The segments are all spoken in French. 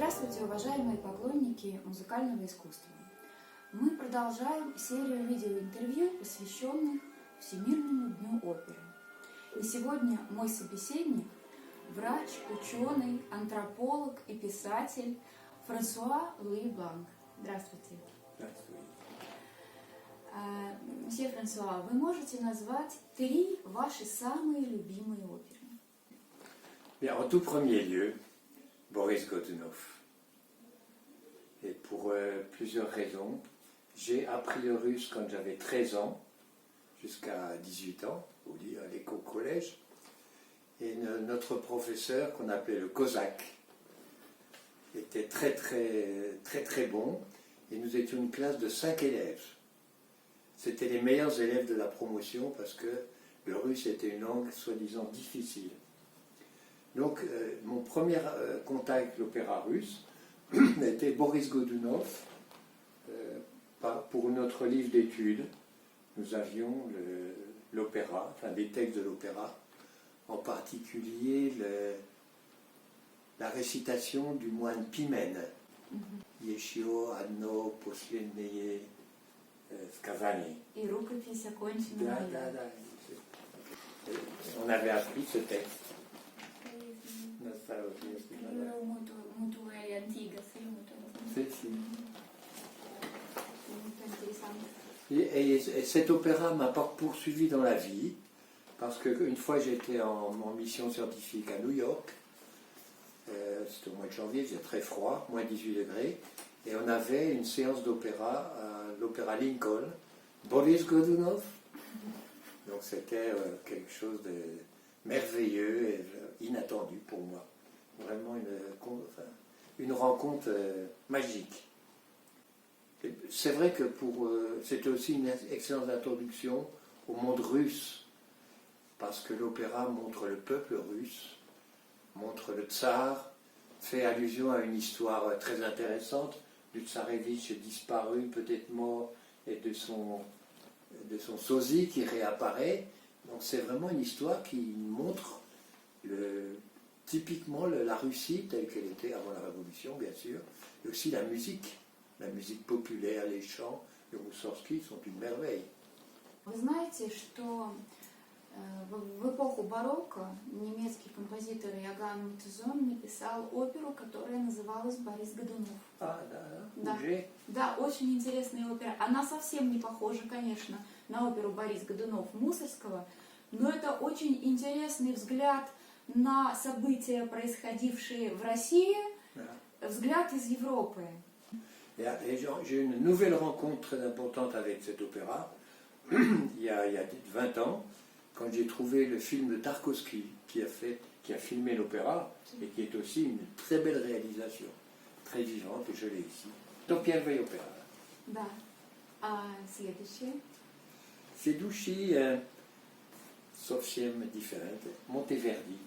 Здравствуйте, уважаемые поклонники музыкального искусства! Мы продолжаем серию видеоинтервью, посвященных Всемирному дню оперы. И сегодня мой собеседник – врач, ученый, антрополог и писатель Франсуа Луи Бланк. Здравствуйте. Здравствуйте. Месье Франсуа, вы можете назвать 3 ваши самые любимые оперы? Bien, en tout premier lieu, Boris Godunov. Et pour plusieurs raisons. J'ai appris le russe quand j'avais 13 ans, jusqu'à 18 ans, à l'école-collège. Et notre professeur, qu'on appelait le Cosaque, était très bon. Et nous étions une classe de 5 élèves. C'était les meilleurs élèves de la promotion parce que le russe était une langue soi-disant difficile. Donc mon premier contact avec l'opéra russe était Boris Godunov. Pour notre livre d'études, nous avions l'opéra, enfin des textes de l'opéra, en particulier la récitation du moine Pimen. Yeshio, Anno, Posleneye, Skazani. Et рукопись окончена. On avait appris ce texte. Et cet opéra m'a poursuivi dans la vie, parce qu'une fois j'étais en mission scientifique à New York, c'était au mois de janvier, il faisait très froid, moins 18 degrés, et on avait une séance d'opéra à l'opéra Lincoln, Boris Godunov. Donc c'était quelque chose de merveilleux et inattendu pour moi. Vraiment une rencontre magique. C'est vrai que c'était aussi une excellente introduction au monde russe, parce que l'opéra montre le peuple russe, montre le tsar, fait allusion à une histoire très intéressante du tsarévitch disparu, peut-être mort, et de son sosie qui réapparaît. Donc c'est vraiment une histoire qui montre typiquement la Russie telle qu'elle était avant la Révolution, bien sûr, et aussi la musique populaire, les chants de Moussorgsky sont une merveille. Вы знаете, что в эпоху барокко немецкий композитор Иоганн Матезон написал оперу, которая называлась «Борис Годунов». Да. Да, очень интересная опера. Она совсем не похожа, конечно, на оперу «Борис Годунов» Мусоргского, но это очень интересный взгляд на события, происходившие в России, взгляд из Европы. J'ai eu une nouvelle rencontre très importante avec cet opéra, il y a 20 ans, quand j'ai trouvé le film de Tarkovsky qui a filmé l'opéra et qui est aussi une très belle réalisation, très vivante, et je l'ai ici. Donc Первый opéra. Да. А следующее? Следующий совсем différent, Monteverdi.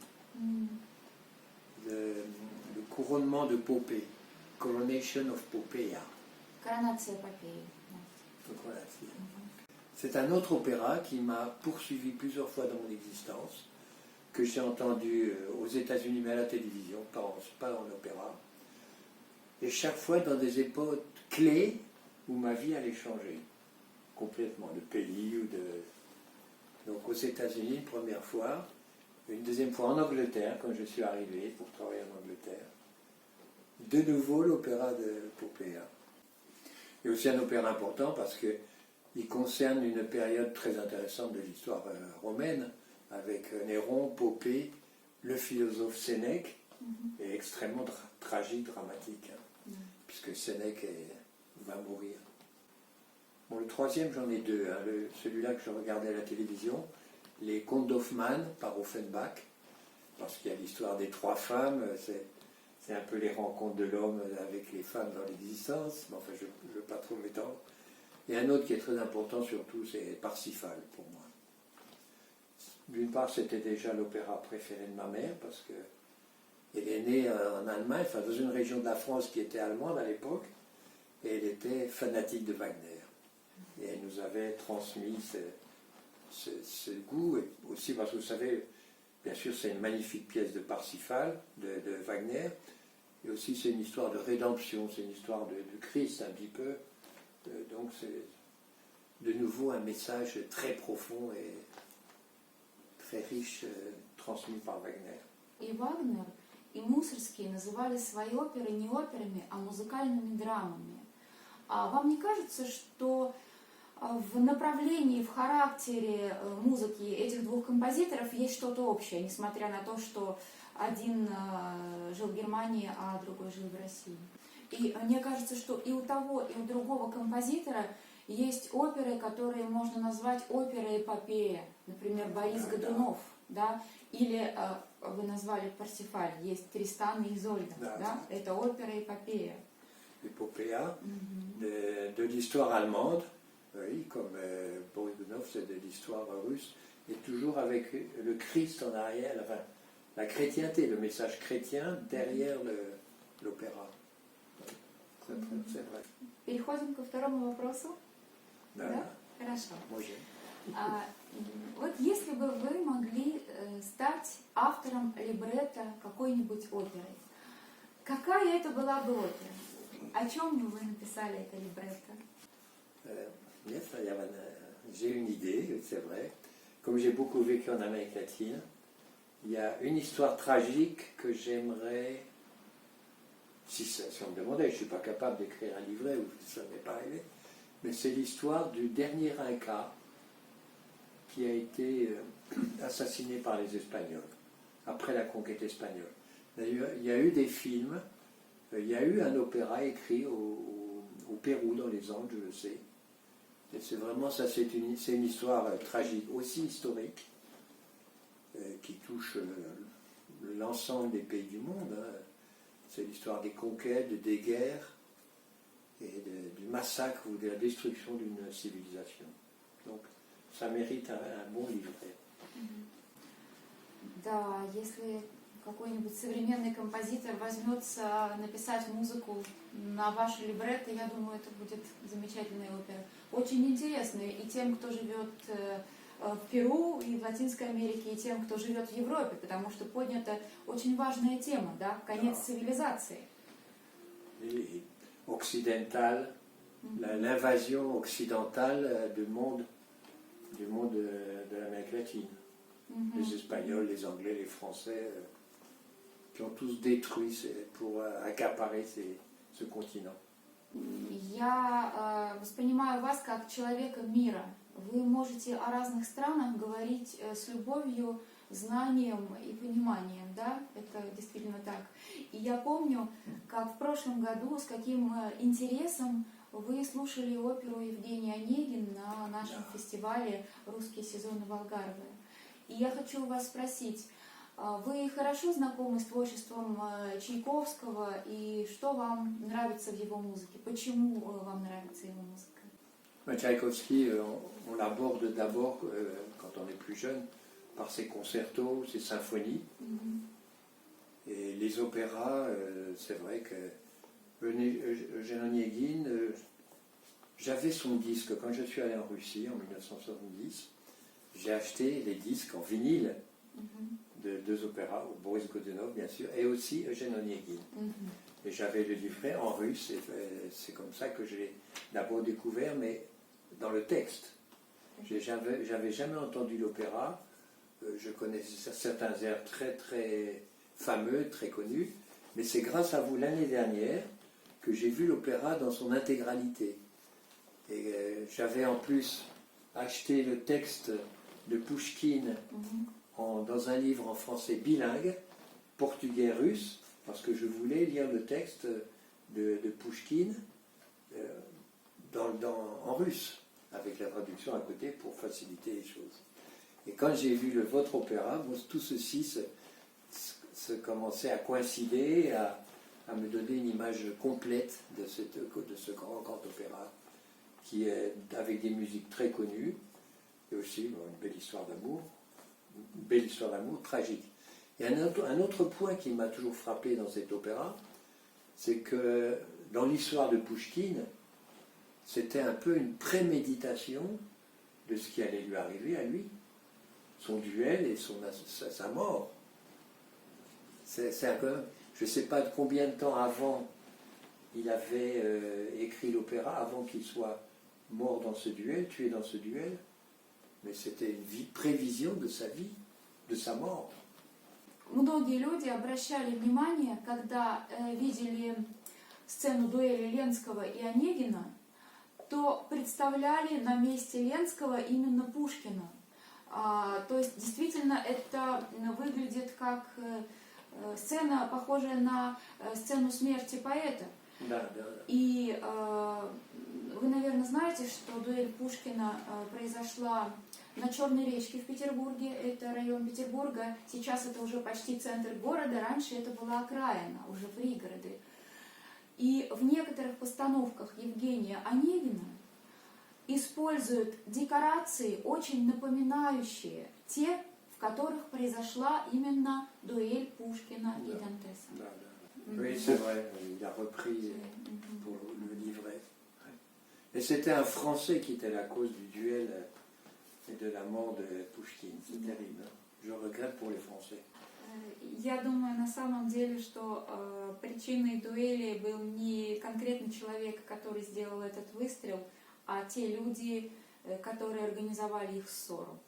Le couronnement de Popée, Coronation of Popea. Коронация Попеи. Voilà, c'est un autre opéra qui m'a poursuivi plusieurs fois dans mon existence, que j'ai entendu aux États-Unis mais à la télévision, pas en opéra, et chaque fois dans des époques clés où ma vie allait changer complètement, de pays ou de... Donc aux États-Unis une première fois, une deuxième fois en Angleterre quand je suis arrivé pour travailler en Angleterre. De nouveau l'opéra de Popea. Et aussi un opéra important parce qu'il concerne une période très intéressante de l'histoire romaine, avec Néron, Popée, le philosophe Sénèque, et extrêmement tragique, dramatique, puisque Sénèque va mourir. Bon, le troisième, j'en ai 2. Celui-là que je regardais à la télévision, Les Contes d'Hoffmann par Offenbach, parce qu'il y a l'histoire des 3 femmes, c'est un peu les rencontres de l'homme avec les femmes dans l'existence, mais enfin je ne veux pas trop m'étendre. Et un autre qui est très important surtout, c'est Parsifal pour moi. D'une part, c'était déjà l'opéra préféré de ma mère, parce qu'elle est née en Allemagne, enfin dans une région de la France qui était allemande à l'époque, et elle était fanatique de Wagner. Et elle nous avait transmis ce goût, et aussi parce que vous savez, bien sûr c'est une magnifique pièce de Parsifal, de Wagner, Et aussi, c'est une histoire de rédemption, c'est une histoire de Christ un petit peu. Donc, c'est de nouveau un message très profond et très riche transmis par Wagner. И Вагнер, и Мусоргский называли свои оперы не операми, а музыкальными драмами. А вам не кажется, что в направлении, в характере музыки этих двух композиторов есть что-то общее, несмотря на то, что один жил в Германии, а другой жил в России? И мне кажется, что и у того, и у другого композитора есть оперы, которые можно назвать опера-эпопея. Например, Борис Годунов, да? Или вы назвали Парсифаль, есть Тристан и Изольда, да? Это опера-эпопея. Épopéa de l'histoire allemande, oui, comme Boris Godunov, c'est de l'histoire russe, et toujours avec le Christ en arrière, enfin, la chrétienté, le message chrétien derrière l'opéra. C'est vrai. Переходим ко второму вопросу. Да? Хорошо. Вот если бы вы могли стать автором либретто какой-нибудь оперы, какая это была бы опера? О чем бы вы написали это либретто? J'ai une idée, c'est vrai. Comme j'ai beaucoup vécu en Amérique latine, il y a une histoire tragique que j'aimerais, si on me demandait, je ne suis pas capable d'écrire un livret, ou ça ne m'est pas arrivé, mais c'est l'histoire du dernier Inca qui a été assassiné par les Espagnols, après la conquête espagnole. D'ailleurs, il y a eu des films, il y a eu un opéra écrit au Pérou, dans les Andes, je le sais. Et c'est vraiment ça, c'est une histoire tragique, aussi historique, qui touche l'ensemble des pays du monde. Hein. C'est l'histoire des conquêtes, des guerres, et du massacre ou de la destruction d'une civilisation. Donc, ça mérite un bon livret. Да, если какой-нибудь современный композитор возьмется написать музыку на ваше либретто, я думаю, это будет замечательная опера. Очень интересная и тем, кто живет в Перу и в Латинской Америке, и тем, кто живет в Европе, потому что поднята очень важная тема, да, конец цивилизации. Et occidentale, l'invasion occidentale du monde de l'Amérique latine. Les Espagnols, les Anglais, les Français, qui ont tous détruit pour accaparer ce continent. Я воспринимаю вас как человека мира. Вы можете о разных странах говорить с любовью, знанием и пониманием, да? Это действительно так. И я помню, как в прошлом году, с каким интересом вы слушали оперу Евгения Онегин на нашем фестивале «Русские сезоны в Алгарве». И я хочу вас спросить, вы хорошо знакомы с творчеством Чайковского, и что вам нравится в его музыке? Почему вам нравится его музыка? Tchaïkovski, on l'aborde d'abord, quand on est plus jeune, par ses concertos, ses symphonies. Et les opéras, c'est vrai que Eugène Onegin, j'avais son disque. Quand je suis allé en Russie en 1970, j'ai acheté les disques en vinyle de deux opéras, Boris Godunov bien sûr, et aussi Eugène Onegin. Et j'avais le livret en russe, et c'est comme ça que je l'ai d'abord découvert, mais dans le texte. J'avais jamais entendu l'opéra, je connaissais certains airs très très fameux, très connus, mais c'est grâce à vous l'année dernière que j'ai vu l'opéra dans son intégralité. Et j'avais en plus acheté le texte de Pouchkine dans un livre en français bilingue, portugais-russe, parce que je voulais lire le texte de Pouchkine en russe, avec la traduction à côté pour faciliter les choses. Et quand j'ai vu votre opéra, tout ceci se commençait à coïncider, à me donner une image complète de ce grand opéra, qui est avec des musiques très connues, et aussi une belle histoire d'amour tragique. Et un autre point qui m'a toujours frappé dans cet opéra, c'est que dans l'histoire de Pouchkine, c'était un peu une préméditation de ce qui allait lui arriver à lui, son duel et sa mort. Je Je ne sais pas de combien de temps avant il avait écrit l'opéra, avant qu'il soit mort dans ce duel, tué dans ce duel. Mais c'était une prévision de sa vie, de sa mort. Многие люди обращали внимание, когда видели сцену дуэли Ленского и Онегина, то представляли на месте Ленского именно Пушкина. То есть действительно это выглядит как сцена, похожая на сцену смерти поэта. Да. И вы, наверное, знаете, что дуэль Пушкина произошла на Черной речке в Петербурге. Это район Петербурга. Сейчас это уже почти центр города. Раньше это была окраина, уже пригороды. И в некоторых постановках Евгения Онегина используют декорации, очень напоминающие те, в которых произошла именно дуэль Пушкина и Дантеса. Да. Oui, c'est vrai, il a repris pour le livret. Et c'était un Français qui était la cause du duel et de la mort de Pouchkine. C'est terrible. Je regrette pour les Français. Я думаю, на самом деле, что причиной дуэли был не конкретный человек, который сделал этот выстрел, а те люди, которые организовали их ссору,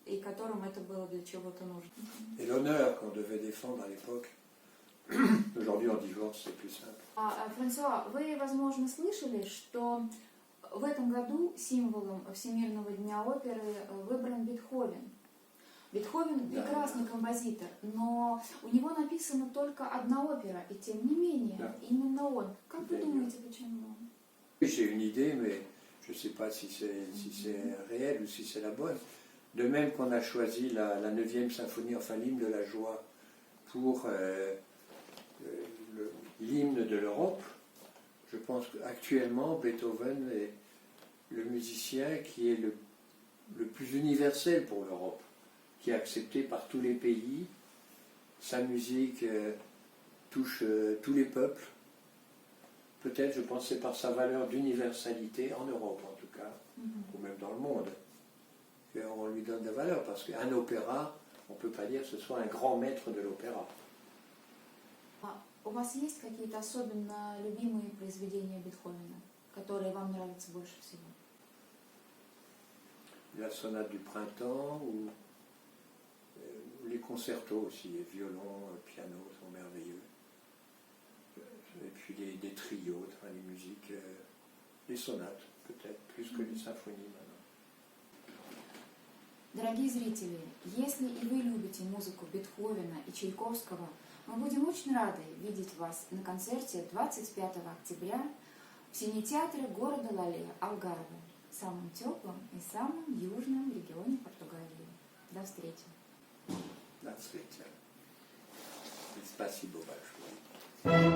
и которым это было для чего-то нужно. Et l'honneur qu'on devait défendre à l'époque, aujourd'hui en divorce, c'est plus simple. Франсуа, вы, возможно, слышали, что в этом году символом Всемирного дня оперы выбран Бетховен. Бетховен прекрасный композитор, но у него написана только одна опера, и тем не менее, именно он. Как вы думаете, почему? J'ai une idée, mais je ne sais pas si c'est réel ou si c'est la bonne. De même qu'on a choisi la 9e symphonie, enfin l'hymne de la joie, pour l'hymne de l'Europe, je pense qu'actuellement Beethoven est le musicien qui est le plus universel pour l'Europe, qui est accepté par tous les pays. Sa musique touche tous les peuples. Peut-être, je pense, c'est par sa valeur d'universalité, en Europe en tout cas, ou même dans le monde, qu'on lui donne de la valeur, parce qu'un opéra, on ne peut pas dire que ce soit un grand maître de l'opéra. У вас есть какие-то особенно любимые произведения Бетховена, которые вам нравятся больше всего? La sonate du printemps, ou les concertos aussi, les violons, piano sont merveilleux. Et puis des trios, enfin, les musiques, les sonates peut-être, plus que les symphonies maintenant. Дорогие зрители, если и вы любите музыку Бетховена и Чайковского, мы будем очень рады видеть вас на концерте 25 октября в Синетеатре города Лале, Алгарве, самом теплом и самом южном регионе Португалии. До встречи! До встречи. Спасибо большое.